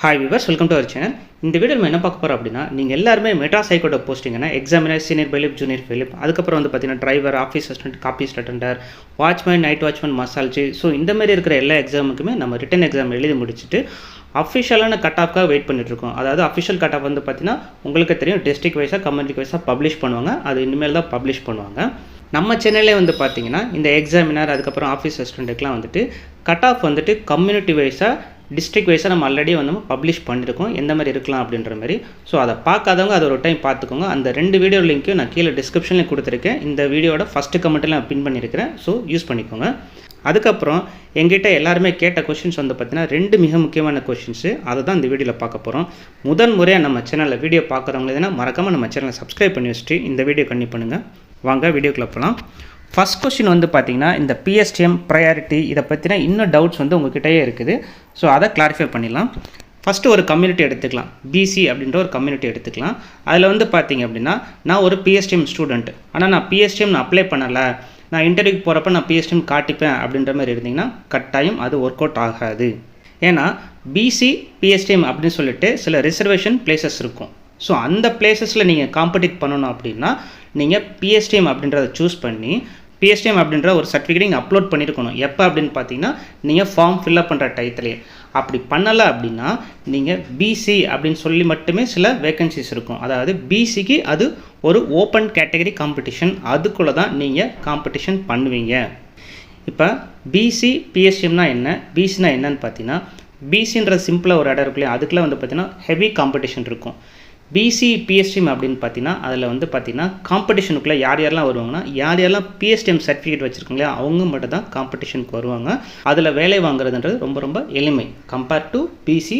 Hi viewers, welcome to our channel. இந்த video நம்ம என்ன பார்க்க போகிறோம் அப்படின்னா, நீங்கள் எல்லாருமே மெட்ரா சைக்கோட போஸ்டிங்கன்னா examiner, senior bailiff, junior bailiff, அதுக்கப்புறம் வந்து பார்த்தீங்கன்னா driver, office assistant, copyist attender, watchman, night watchman, மசால்ஜி. ஸோ இந்த மாதிரி இருக்கிற எல்லா எக்ஸாமுக்குமே நம்ம ரிட்டன் எக்ஸாம் எழுதி முடிச்சுட்டு அஃபிஷியலான கட் ஆஃப்காக வெயிட் பண்ணிட்டுருக்கோம். அதாவது அஃபிஷியல் கட் ஆஃப் வந்து பார்த்தீங்கன்னா உங்களுக்கு தெரியும், டிஸ்ட்ரிக்ட் வைஸாக கம்யூனிட்டி வைஸாக பப்ளிஷ் பண்ணுவாங்க. அது இனிமேல் தான் பப்ளிஷ் பண்ணுவாங்க. நம்ம சேனல்லே வந்து பார்த்தீங்கன்னா இந்த எக்ஸாமினர், அதுக்கப்புறம் ஆஃபீஸ் அசிஸ்டண்ட்டுக்கெலாம் வந்துட்டு கட் ஆஃப் வந்துட்டு கம்யூனிட்டி வைஸாக, டிஸ்ட்ரிக்ட் வைஸாக நம்ம ஆல்ரெடி வந்து பப்ளிஷ் பண்ணியிருக்கோம், எந்த மாதிரி இருக்கலாம் அப்படின்ற மாதிரி. ஸோ அதை பார்க்காதவங்க அதை ஒரு டைம் பார்த்துக்கோங்க. அந்த 2 வீடியோ லிங்க்கையும் நான் கீழே டிஸ்கிரிப்ஷன்லேயும் கொடுத்துருக்கேன். இந்த வீடியோட ஃபஸ்ட்டு கமெண்ட்டில் நான் பின் பண்ணியிருக்கிறேன். ஸோ யூஸ் பண்ணிக்கோங்க. அதுக்கப்புறம் எங்கிட்ட எல்லாருமே கேட்ட கொஷின்ஸ் வந்து பார்த்தீங்கன்னா 2 மிக முக்கியமான கொஷின்ஸு. அதை தான் இந்த வீடியோவில் பார்க்க போகிறோம். முதன் முறையாக நம்ம சேனலில் வீடியோ பார்க்குறவங்க எதுனா மறக்காமல் நம்ம சேனலை சப்ஸ்கிரைப் பண்ணி வச்சுட்டு இந்த வீடியோ கண்டிப்பாக பண்ணுங்கள். வாங்க வீடியோக்குள்ளே போகலாம். ஃபஸ்ட் கொஸ்டின் வந்து பார்த்திங்கன்னா, இந்த பிஎஸ்டிஎம் ப்ரையாரிட்டி இதை பற்றின இன்னும் டவுட்ஸ் வந்து உங்கள்கிட்டயே இருக்குது. ஸோ அதை கிளாரிஃபை பண்ணிடலாம். ஃபஸ்ட்டு ஒரு கம்யூனிட்டி எடுத்துக்கலாம். பிசி அப்படின்ற ஒரு கம்யூனிட்டி எடுத்துக்கலாம். அதில் வந்து பார்த்திங்க அப்படின்னா, நான் ஒரு பிஎஸ்டிஎம் ஸ்டூடெண்ட், ஆனால் நான் பிஎஸ்டிஎம் நான் அப்ளை பண்ணலை, நான் இன்டர்வியூக்கு போகிறப்ப நான் பிஎஸ்டிஎம் காட்டிப்பேன் அப்படின்ற மாதிரி இருந்தீங்கன்னா கட்டாயம் அது ஒர்க் அவுட் ஆகாது. ஏன்னா பிசி பிஎஸ்டிஎம் அப்படின்னு சொல்லிட்டு சில ரிசர்வேஷன் பிளேசஸ் இருக்கும். ஸோ அந்த பிளேசஸில் நீங்கள் காம்படிட் பண்ணணும் அப்படின்னா நீங்கள் பிஎஸ்டிஎம் அப்படின்றத சூஸ் பண்ணி பிஎஸ்டிஎம் அப்படின்ற ஒரு சர்டிஃபிகேட் நீங்கள் அப்லோட் பண்ணியிருக்கணும். எப்போ அப்படின்னு பார்த்தீங்கன்னா, நீங்கள் ஃபார்ம் ஃபில்அப் பண்ணுற டயத்துலேயே. அப்படி பண்ணலை அப்படின்னா நீங்கள் பிசி அப்படின்னு சொல்லி மட்டுமே சில வேக்கன்சிஸ் இருக்கும். அதாவது பிசிக்கு அது ஒரு ஓப்பன் கேட்டகரி காம்படிஷன், அதுக்குள்ளே தான் நீங்கள் காம்படிஷன் பண்ணுவீங்க. இப்போ பிசி பிஎஸ்டிஎம்னா என்ன, பிசினா என்னன்னு பார்த்தீங்கன்னா, பிசின்ற சிம்பிளாக ஒரு இடம் இருக்குல்லையா, அதுக்குள்ளே வந்து பார்த்தீங்கன்னா ஹெவி காம்படிஷன் இருக்கும். பிசி பிஎஸ்டிஎம் அப்படின்னு பார்த்தீங்கன்னா, அதில் வந்து பார்த்தீங்கன்னா காம்படிஷனுக்குள்ளே யார் யாரெல்லாம் வருவாங்கன்னா, யார் யாரெல்லாம் பிஎஸ்டிஎம் சர்டிஃபிகேட் வச்சுருக்காங்களே அவங்க மட்டும் தான் காம்படிஷனுக்கு வருவாங்க. அதில் வேலை வாங்குறதுன்றது ரொம்ப ரொம்ப எளிமை கம்பேர்ட் டு பிசி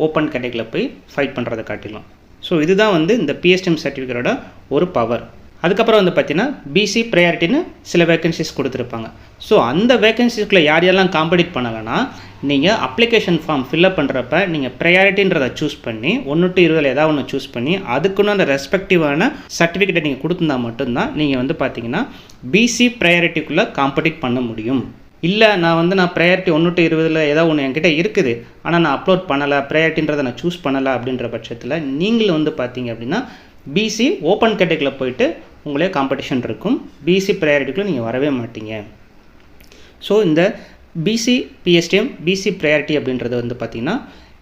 ஓப்பன் கேட்டகரியில் போய் ஃபைட் பண்ணுறதை காட்டிலும். ஸோ இதுதான் வந்து இந்த பிஎஸ்டிஎம் சர்டிஃபிகேட்டோட ஒரு பவர். அதுக்கப்புறம் வந்து பார்த்தீங்கன்னா பிசி ப்ரையாரிட்டின்னு சில வேக்கன்சிஸ் கொடுத்துருப்பாங்க. ஸோ அந்த வேக்கன்சிஸ்க்குள்ளே யார் யாரெல்லாம் காம்படிட் பண்ணலைன்னா, நீங்கள் அப்ளிகேஷன் ஃபார்ம் ஃபில்அப் பண்ணுறப்ப நீங்கள் ப்ரையாரிட்டின்றதை சூஸ் பண்ணி 1 to 20 ஏதாவது ஒன்று சூஸ் பண்ணி அதுக்குன்னு அந்த ரெஸ்பெக்டிவான சர்டிஃபிகேட்டை நீங்கள் கொடுத்துருந்தா மட்டும்தான் நீங்கள் வந்து பார்த்தீங்கன்னா பிசி ப்ரையாரிட்டிக்குள்ளே காம்படிட் பண்ண முடியும். இல்லை நான் ப்ரையாரிட்டி 1 to 20 ஏதாவது ஒன்று என்கிட்ட இருக்குது, ஆனால் நான் அப்லோட் பண்ணலை, ப்ரையாரிட்டின்றதை நான் சூஸ் பண்ணலை அப்படின்ற பட்சத்தில் நீங்கள் வந்து பார்த்தீங்க அப்படின்னா பிசி ஓப்பன் கேட்டகரியில் போயிட்டு உங்களே காம்படிஷன் இருக்கும். பிசி ப்ரையாரிட்டிக்குள்ளே நீங்கள் வரவே மாட்டீங்க. ஸோ இந்த பிசி பிஎஸ்டிஎம் பிசி ப்ரையாரிட்டி அப்படின்றது வந்து பார்த்திங்கன்னா,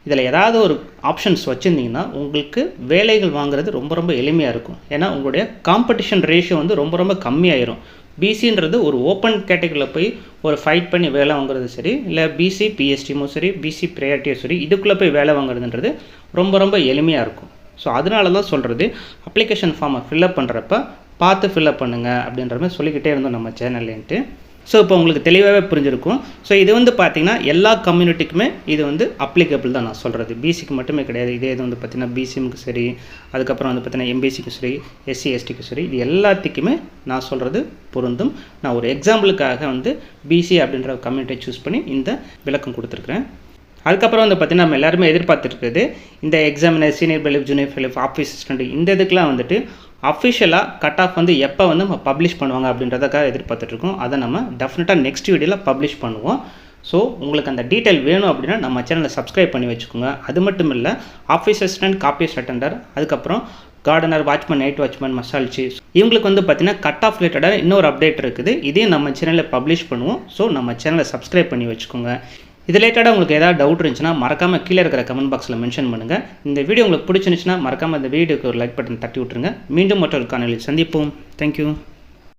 இதில் ஏதாவது ஒரு ஆப்ஷன்ஸ் வச்சுருந்தீங்கன்னா உங்களுக்கு வேலைகள் வாங்குறது ரொம்ப ரொம்ப எளிமையாக இருக்கும். ஏன்னா உங்களுடைய காம்படிஷன் ரேஷியோ வந்து ரொம்ப ரொம்ப கம்மியாயிரும். பிசின்றது ஒரு ஓப்பன் கேட்டகரியில் போய் ஒரு ஃபைட் பண்ணி வேலை வாங்குறது சரி, இல்லை பிசி பிஎஸ்டிஎம்மும் சரி, பிசி ப்ரையாரிட்டியும் சரி, இதுக்குள்ளே போய் வேலை வாங்குறதுன்றது ரொம்ப ரொம்ப எளிமையாக இருக்கும். ஸோ அதனால தான் சொல்கிறது, அப்ளிகேஷன் ஃபார்மை ஃபில்அப் பண்ணுறப்ப பார்த்து ஃபில்அப் பண்ணுங்கள் அப்படின்ற மாதிரி சொல்லிக்கிட்டே இருந்தோம் நம்ம சேனல்லேன்ட்டு. ஸோ இப்போ உங்களுக்கு தெளிவாகவே புரிஞ்சிருக்கும். ஸோ இது வந்து பார்த்திங்கன்னா எல்லா கம்யூனிட்டிக்குமே இது வந்து அப்ளிகபிள் தான் நான் சொல்கிறது. பிசிக்கு மட்டுமே கிடையாது. இதே இது வந்து பார்த்திங்கன்னா பிசிஎம்க்கு சரி, அதுக்கப்புறம் வந்து பார்த்திங்கன்னா எம்பிசிக்கு சரி, எஸ்சி எஸ்டிக்கு சரி, இது எல்லாத்துக்குமே நான் சொல்கிறது பொருந்தும். நான் ஒரு எக்ஸாம்பிளுக்காக வந்து பிசி அப்படின்ற கம்யூனிட்டியை சூஸ் பண்ணி இந்த விளக்கம் கொடுத்துருக்குறேன். அதுக்கப்புறம் வந்து பார்த்திங்கன்னா நம்ம எல்லாருமே எதிர்பார்த்துருக்குது இந்த examiner, senior bailiff, junior bailiff, office assistant, இந்த இதுக்கெலாம் வந்துட்டு அஃபிஷியலாக கட் ஆஃப் வந்து எப்போ வந்து நம்ம பப்ளிஷ் பண்ணுவாங்க அப்படின்றதுக்காக எதிர்பார்த்துட்ருக்கோம். அதை நம்ம டெஃபினட்டாக நெக்ஸ்ட் வீடியோவில் பப்ளிஷ் பண்ணுவோம். ஸோ உங்களுக்கு அந்த டீட்டெயில் வேணும் அப்படின்னா நம்ம சேனலை சப்ஸ்கிரைப் பண்ணி வச்சுக்கோங்க. அது மட்டும் இல்லை, ஆஃபீஸ் அசிஸ்டன்ட், காப்பீஸ் அட்டெண்டர், அதுக்கப்புறம் கார்டனர், வாட்ச்மேன், நைட் வாட்ச்மேன், மசால்ஜி, இவங்களுக்கு வந்து பார்த்திங்கன்னா கட் ஆஃப் ரிலேட்டடாக இன்னொரு அப்டேட் இருக்குது. இதையும் நம்ம சேனலில் பப்ளிஷ் பண்ணுவோம். ஸோ நம்ம சேனலை சப்ஸ்கிரைப் பண்ணி வச்சுக்கோங்க. இது ரிலேட்டடாக உங்களுக்கு ஏதாவது டவுட் இருந்துச்சுன்னா மறக்காமல் கீழே இருக்கிற கமெண்ட் பாக்ஸில் மென்ஷன் பண்ணுங்கள். இந்த வீடியோ உங்களுக்கு பிடிச்சிருந்துச்சுன்னா மறக்காமல் இந்த வீடியோக்கு ஒரு லைக் பட்டன் தட்டி விட்டுருங்க. மீண்டும் மற்றொரு காணொளியில் சந்திப்போம். தேங்க்யூ.